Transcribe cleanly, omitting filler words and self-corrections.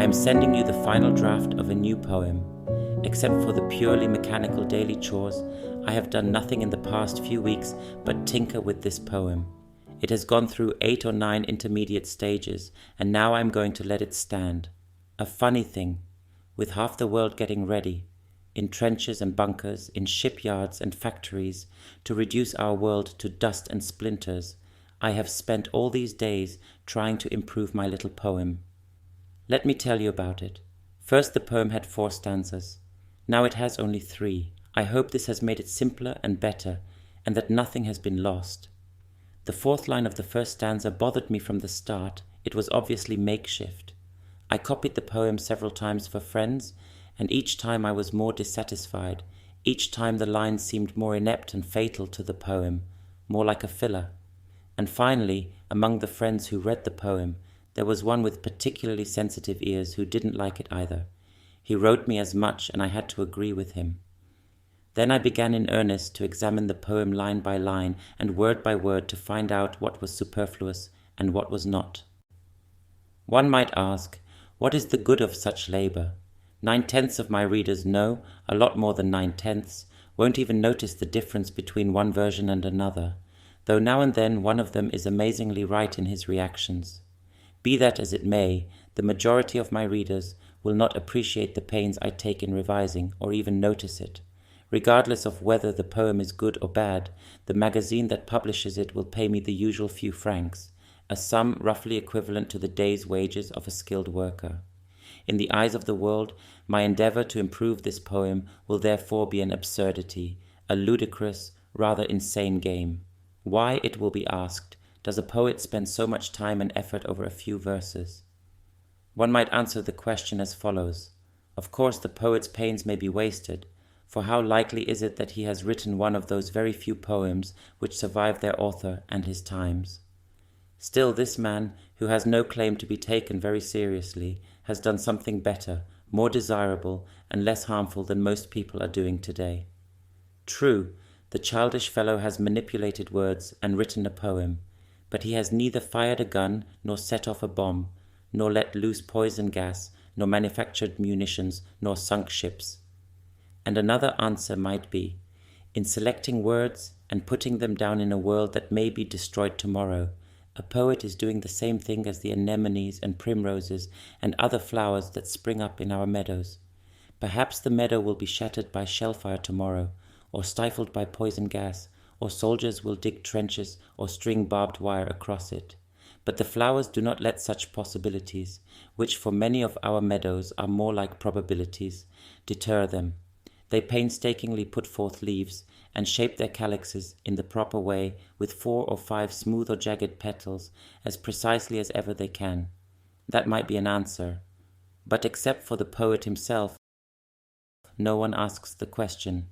am sending you the final draft of a new poem. Except for the purely mechanical daily chores, I have done nothing in the past few weeks but tinker with this poem. It has gone through 8 or 9 intermediate stages, and now I am going to let it stand. A funny thing, with half the world getting ready, in trenches and bunkers, in shipyards and factories, to reduce our world to dust and splinters, I have spent all these days trying to improve my little poem. Let me tell you about it. First, the poem had 4 stanzas. Now it has only 3. I hope this has made it simpler and better, and that nothing has been lost. The 4th line of the first stanza bothered me from the start. It was obviously makeshift. I copied the poem several times for friends, and each time I was more dissatisfied. Each time the lines seemed more inept and fatal to the poem, more like a filler. And finally, among the friends who read the poem, there was one with particularly sensitive ears who didn't like it either. He wrote me as much, and I had to agree with him. Then I began in earnest to examine the poem line by line and word by word to find out what was superfluous and what was not. One might ask, what is the good of such labor? 9/10 of my readers know, a lot more than 9/10, won't even notice the difference between one version and another, though now and then one of them is amazingly right in his reactions. Be that as it may, the majority of my readers will not appreciate the pains I take in revising or even notice it. Regardless of whether the poem is good or bad, the magazine that publishes it will pay me the usual few francs, a sum roughly equivalent to the day's wages of a skilled worker. In the eyes of the world, my endeavor to improve this poem will therefore be an absurdity, a ludicrous, rather insane game. Why, it will be asked, does a poet spend so much time and effort over a few verses? One might answer the question as follows. Of course, the poet's pains may be wasted, for how likely is it that he has written one of those very few poems which survive their author and his times? Still, this man, who has no claim to be taken very seriously, has done something better, more desirable, and less harmful than most people are doing today. True, the childish fellow has manipulated words and written a poem, but he has neither fired a gun, nor set off a bomb, nor let loose poison gas, nor manufactured munitions, nor sunk ships. And another answer might be, in selecting words and putting them down in a world that may be destroyed tomorrow, a poet is doing the same thing as the anemones and primroses and other flowers that spring up in our meadows. Perhaps the meadow will be shattered by shellfire tomorrow, or stifled by poison gas, or soldiers will dig trenches or string barbed wire across it. But the flowers do not let such possibilities, which for many of our meadows are more like probabilities, deter them. They painstakingly put forth leaves and shape their calyxes in the proper way with 4 or 5 smooth or jagged petals as precisely as ever they can. That might be an answer. But except for the poet himself, no one asks the question,